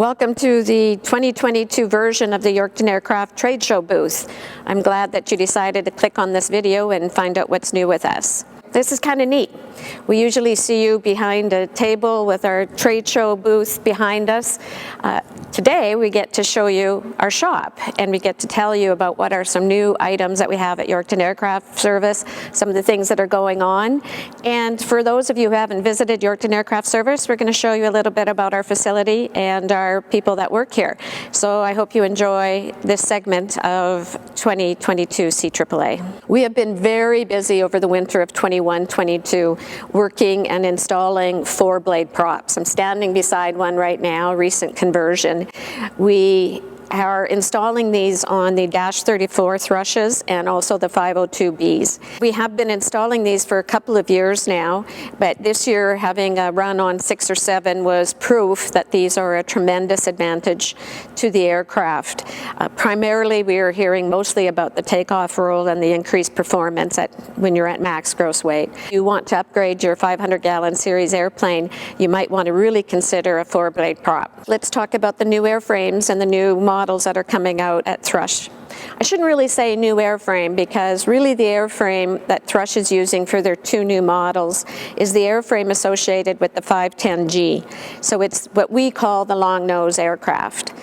Welcome to the 2022 version of the Yorkton Aircraft trade show booth. I'm glad that you decided to click on this video and find out what's new with us. This is kind of neat. We usually see you behind a table with our trade show booth behind us. Today we get to show you our shop, and we get to tell you about what are some new items that we have at Yorkton Aircraft Service, some of the things that are going on. And for those of you who haven't visited Yorkton Aircraft Service, we're going to show you a little bit about our facility and our people that work here. So I hope you enjoy this segment of 2022 CAAA. We have been very busy over the winter of 21-22 working and installing 4-blade props. I'm standing beside one right now, recent conversion. We are installing these on the Dash 34 thrushes and also the 502Bs. We have been installing these for a couple of years now, but this year having a run on 6 or 7 was proof that these are a tremendous advantage to the aircraft. Primarily we are hearing mostly about the takeoff roll and the increased performance when you're at max gross weight. If you want to upgrade your 500-gallon series airplane, you might want to really consider a 4-blade prop. Let's talk about the new airframes and the new models that are coming out at Thrush. I shouldn't really say new airframe, because really the airframe that Thrush is using for their 2 new models is the airframe associated with the 510G. So it's what we call the long nose aircraft.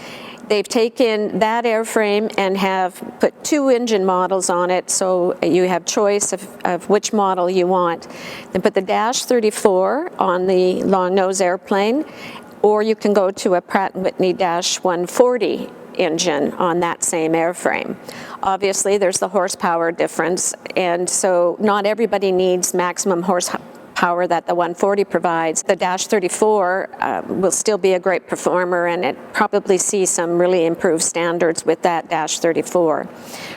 They've taken that airframe and have put 2 engine models on it, so you have choice of which model you want. Then put the Dash 34 on the long nose airplane, or you can go to a Pratt & Whitney Dash 140 engine on that same airframe. Obviously there's the horsepower difference, and so not everybody needs maximum horsepower that the 140 provides. The Dash 34 will still be a great performer, and it probably sees some really improved standards with that Dash 34.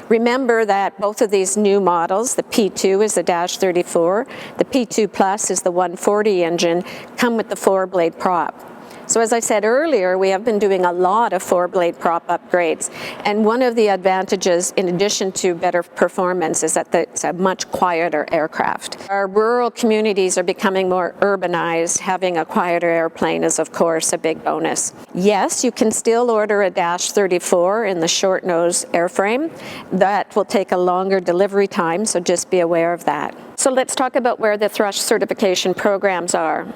Remember that both of these new models, the P2 is the Dash 34, the P2 Plus is the 140 engine, come with the 4-blade prop. So as I said earlier, we have been doing a lot of 4-blade prop upgrades, and one of the advantages, in addition to better performance, is that it's a much quieter aircraft. Our rural communities are becoming more urbanized. Having a quieter airplane is, of course, a big bonus. Yes, you can still order a Dash 34 in the short nose airframe. That will take a longer delivery time, so just be aware of that. So let's talk about where the Thrush certification programs are.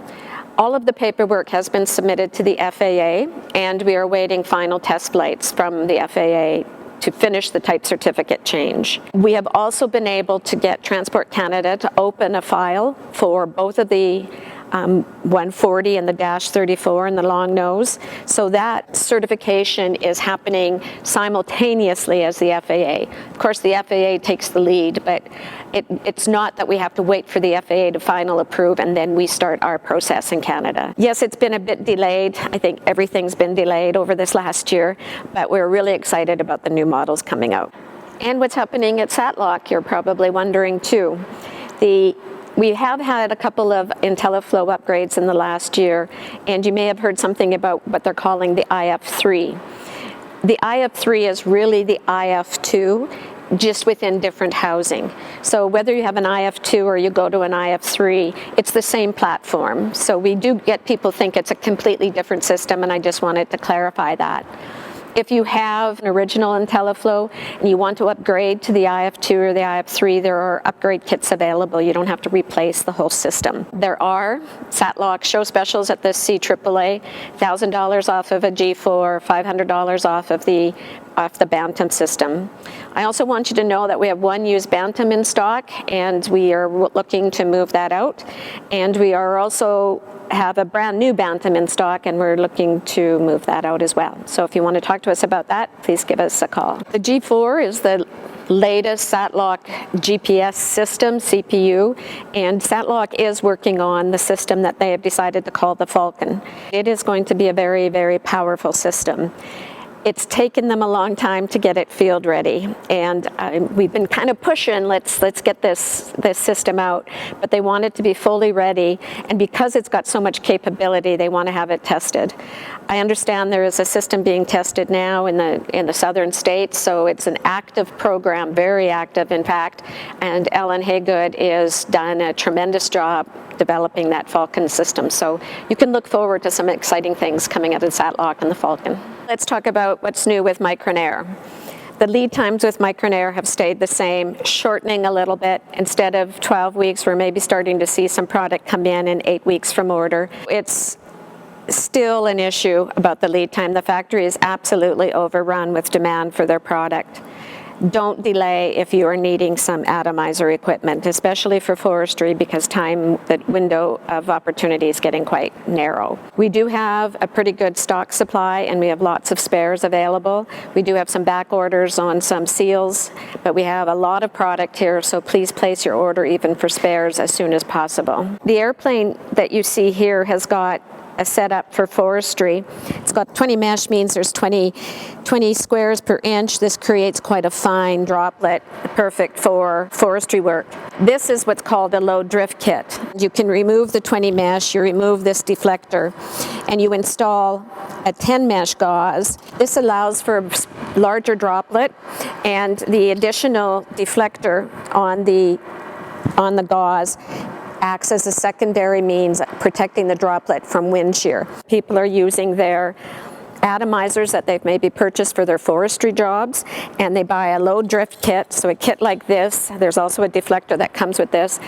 All of the paperwork has been submitted to the FAA, and we are awaiting final test flights from the FAA to finish the type certificate change. We have also been able to get Transport Canada to open a file for both of the 140 and the Dash 34 and the long nose. So that certification is happening simultaneously as the FAA. Of course, the FAA takes the lead, but it's not that we have to wait for the FAA to final approve and then we start our process in Canada. Yes, it's been a bit delayed. I think everything's been delayed over this last year, but we're really excited about the new models coming out. And what's happening at SatLock, you're probably wondering too. We have had a couple of IntelliFlow upgrades in the last year, and you may have heard something about what they're calling the IF3. The IF3 is really the IF2, just within different housing. So whether you have an IF2 or you go to an IF3, it's the same platform. So we do get people think it's a completely different system, and I just wanted to clarify that. If you have an original IntelliFlow and you want to upgrade to the IF2 or the IF3, there are upgrade kits available. You don't have to replace the whole system. There are SatLock show specials at the CAAA, $1,000 off of a G4, $500 off of the Bantam system. I also want you to know that we have 1 used Bantam in stock, and we are looking to move that out. And we are also have a brand new Bantam in stock, and we're looking to move that out as well. So if you want to talk to us about that, please give us a call. The G4 is the latest SatLock GPS system, CPU, and SatLock is working on the system that they have decided to call the Falcon. It is going to be a very, very powerful system. It's taken them a long time to get it field ready, and we've been kind of pushing, let's get this system out, but they want it to be fully ready, and because it's got so much capability, they want to have it tested. I understand there is a system being tested now in the southern states, so it's an active program, very active in fact, and Ellen Haygood has done a tremendous job developing that Falcon system. So you can look forward to some exciting things coming out of Satlock and the Falcon. Let's talk about what's new with Micronair. The lead times with Micronair have stayed the same, shortening a little bit. Instead of 12 weeks, we're maybe starting to see some product come in 8 weeks from order. It's still an issue about the lead time. The factory is absolutely overrun with demand for their product. Don't delay if you are needing some atomizer equipment, especially for forestry, because the window of opportunity is getting quite narrow. We do have a pretty good stock supply, and we have lots of spares available. We do have some back orders on some seals, but we have a lot of product here, so please place your order even for spares as soon as possible. The airplane that you see here has got a setup for forestry. It's got 20 mesh, means there's 20 squares per inch. This creates quite a fine droplet, perfect for forestry work. This is what's called a low drift kit. You can remove the 20 mesh, you remove this deflector, and you install a 10 mesh gauze. This allows for a larger droplet, and the additional deflector on the gauze acts as a secondary means of protecting the droplet from wind shear. People are using their atomizers that they've maybe purchased for their forestry jobs, and they buy a low drift kit. So a kit like this, there's also a deflector that comes with this,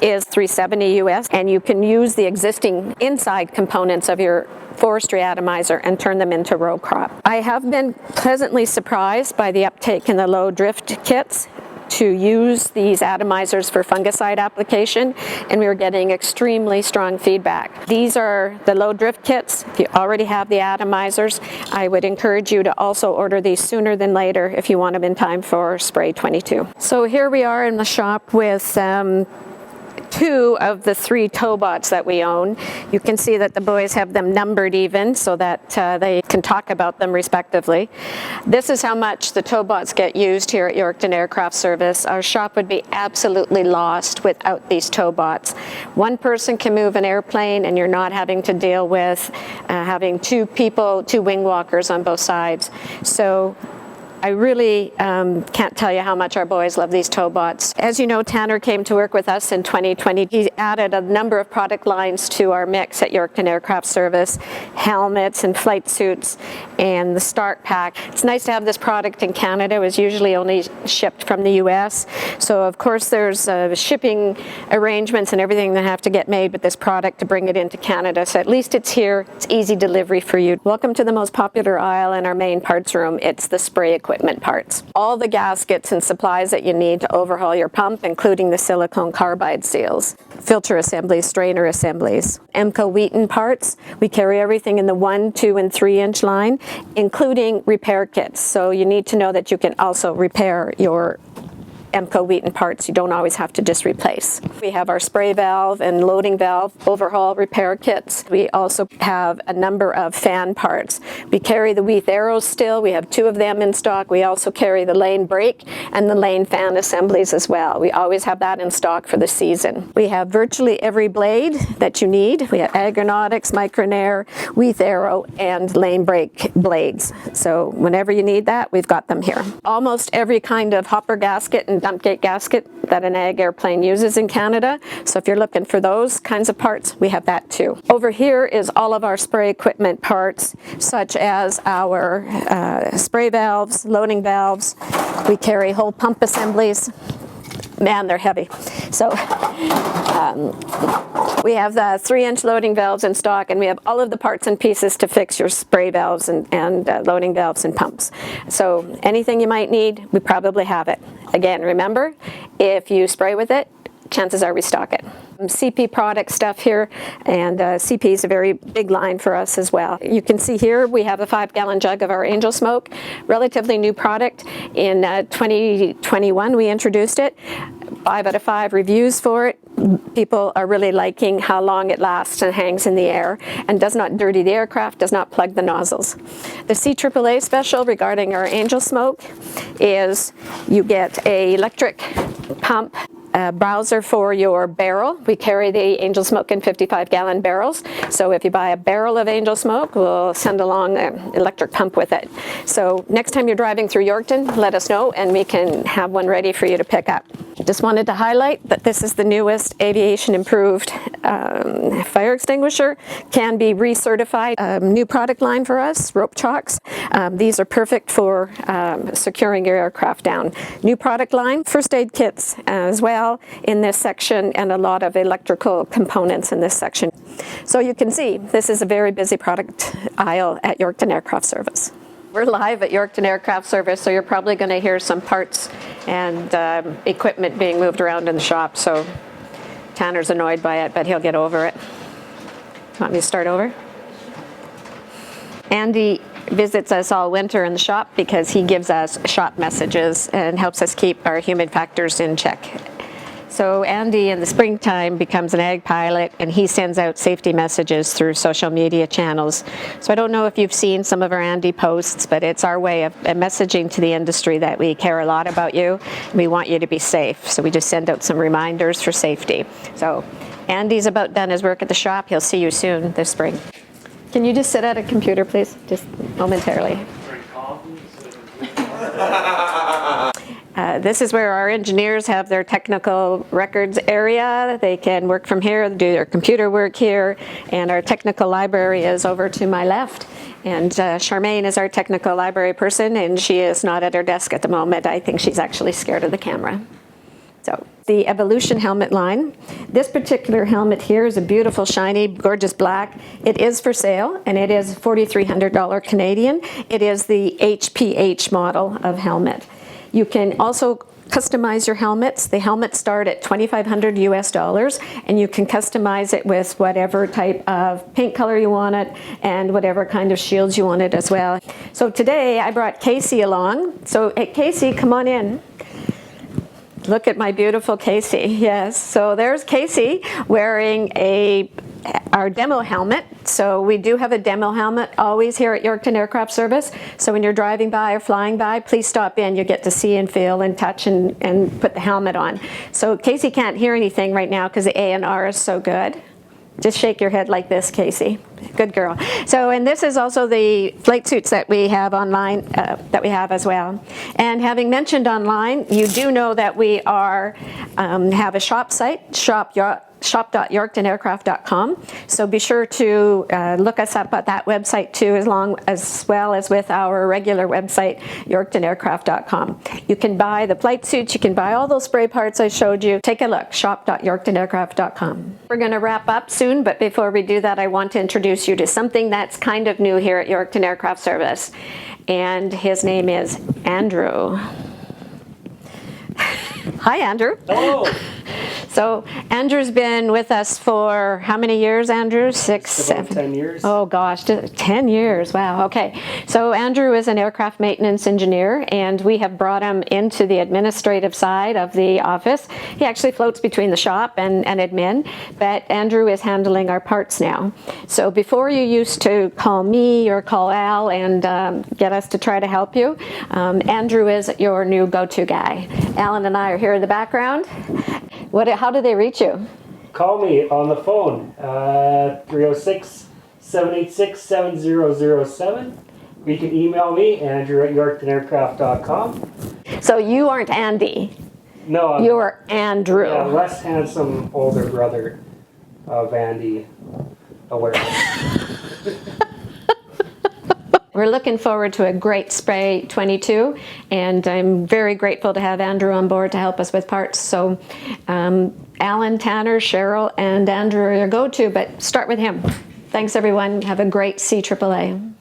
is $370 US, and you can use the existing inside components of your forestry atomizer and turn them into row crop. I have been pleasantly surprised by the uptake in the low drift kits to use these atomizers for fungicide application, and we were getting extremely strong feedback. These are the low drift kits. If you already have the atomizers, I would encourage you to also order these sooner than later if you want them in time for spray 22. So here we are in the shop with 2 of the 3 towbots that we own. You can see that the boys have them numbered even so that they can talk about them respectively. This is how much the towbots get used here at Yorkton Aircraft Service. Our shop would be absolutely lost without these towbots. One person can move an airplane, and you're not having to deal with having 2 people, 2 wing walkers on both sides. So I really can't tell you how much our boys love these towbots. As you know, Tanner came to work with us in 2020. He added a number of product lines to our mix at Yorkton Aircraft Service, helmets and flight suits and the Stark Pack. It's nice to have this product in Canada. It was usually only shipped from the US. So of course there's shipping arrangements and everything that have to get made with this product to bring it into Canada. So at least it's here. It's easy delivery for you. Welcome to the most popular aisle in our main parts room. It's the spray equipment parts. All the gaskets and supplies that you need to overhaul your pump, including the silicone carbide seals, filter assemblies, strainer assemblies, EMCO Wheaton parts. We carry everything in the 1, 2, and 3 inch line, including repair kits. So you need to know that you can also repair your EMCO Wheaton parts. You don't always have to just replace. We have our spray valve and loading valve overhaul repair kits. We also have a number of fan parts. We carry the Weath arrows still. We have 2 of them in stock. We also carry the lane brake and the lane fan assemblies as well. We always have that in stock for the season. We have virtually every blade that you need. We have Agronautics, Micronair, Weath arrow, and lane brake blades. So whenever you need that, we've got them here. Almost every kind of hopper gasket and dump gate gasket that an ag airplane uses in Canada. So if you're looking for those kinds of parts, we have that too. Over here is all of our spray equipment parts, such as our spray valves, loading valves. We carry whole pump assemblies. Man, they're heavy. So we have the 3-inch loading valves in stock, and we have all of the parts and pieces to fix your spray valves and loading valves and pumps. So anything you might need, we probably have it. Again, remember, if you spray with it, chances are we stock it. CP product stuff here, and CP is a very big line for us as well. You can see here we have a 5-gallon jug of our Angel Smoke, relatively new product. In 2021 we introduced it. 5 out of 5 reviews for it. People are really liking how long it lasts and hangs in the air and does not dirty the aircraft, does not plug the nozzles. The CAAA special regarding our Angel Smoke is you get an electric pump, a browser for your barrel. We carry the Angel Smoke in 55-gallon barrels. So if you buy a barrel of Angel Smoke, we'll send along an electric pump with it. So next time you're driving through Yorkton, let us know and we can have one ready for you to pick up. Just wanted to highlight that this is the newest aviation improved fire extinguisher. Can be recertified. New product line for us, rope chocks. These are perfect for securing your aircraft down. New product line, first aid kits as well in this section, and a lot of electrical components in this section. So you can see this is a very busy product aisle at Yorkton Aircraft Service. We're live at Yorkton Aircraft Service, so you're probably going to hear some parts and equipment being moved around in the shop, so Tanner's annoyed by it, but he'll get over it. Want me to start over? Andy visits us all winter in the shop because he gives us shop messages and helps us keep our human factors in check. So Andy in the springtime becomes an ag pilot, and he sends out safety messages through social media channels. So I don't know if you've seen some of our Andy posts, but it's our way of messaging to the industry that we care a lot about you and we want you to be safe. So we just send out some reminders for safety. So Andy's about done his work at the shop. He'll see you soon this spring. Can you just sit at a computer, please, just momentarily? This is where our engineers have their technical records area. They can work from here, do their computer work here, and our technical library is over to my left. And Charmaine is our technical library person, and she is not at her desk at the moment. I think she's actually scared of the camera. So the Evolution helmet line. This particular helmet here is a beautiful, shiny, gorgeous black. It is for sale, and it is $4,300 Canadian. It is the HPH model of helmet. You can also customize your helmets. The helmets start at $2,500 US, and you can customize it with whatever type of paint color you want it and whatever kind of shields you want it as well. So today I brought Casey along. So hey, Casey, come on in. Look at my beautiful Casey. Yes, so there's Casey wearing our demo helmet. So we do have a demo helmet always here at Yorkton Aircraft Service. So when you're driving by or flying by, please stop in. You get to see and feel and touch and put the helmet on. So Casey can't hear anything right now because the ANR is so good. Just shake your head like this, Casey. Good girl. So, and this is also the flight suits that we have online, that we have as well. And having mentioned online, you do know that we have a shop site, shop.yorktonaircraft.com. So be sure to look us up at that website too, as well as with our regular website, yorktonaircraft.com. You can buy the flight suits, you can buy all those spray parts I showed you. Take a look, shop.yorktonaircraft.com. We're going to wrap up soon, but before we do that, I want to introduce you to something that's kind of new here at Yorkton Aircraft Service. And his name is Andrew. Hi, Andrew. Hello. So Andrew's been with us for how many years, Andrew? 6, 7? 10 years. Oh gosh, 10 years, wow, okay. So Andrew is an aircraft maintenance engineer, and we have brought him into the administrative side of the office. He actually floats between the shop and admin, but Andrew is handling our parts now. So before you used to call me or call Al and get us to try to help you, Andrew is your new go-to guy. Alan and I are here in the background. How do they reach you? Call me on the phone, 306-786-7007. You can email me, andrew@yorktonaircraft.com. So you aren't Andy. No, You're Andrew. Yeah, less handsome older brother of Andy Awareness. We're looking forward to a great Spray 22, and I'm very grateful to have Andrew on board to help us with parts. So Alan, Tanner, Cheryl, and Andrew are your go-to, but start with him. Thanks, everyone. Have a great CAAA.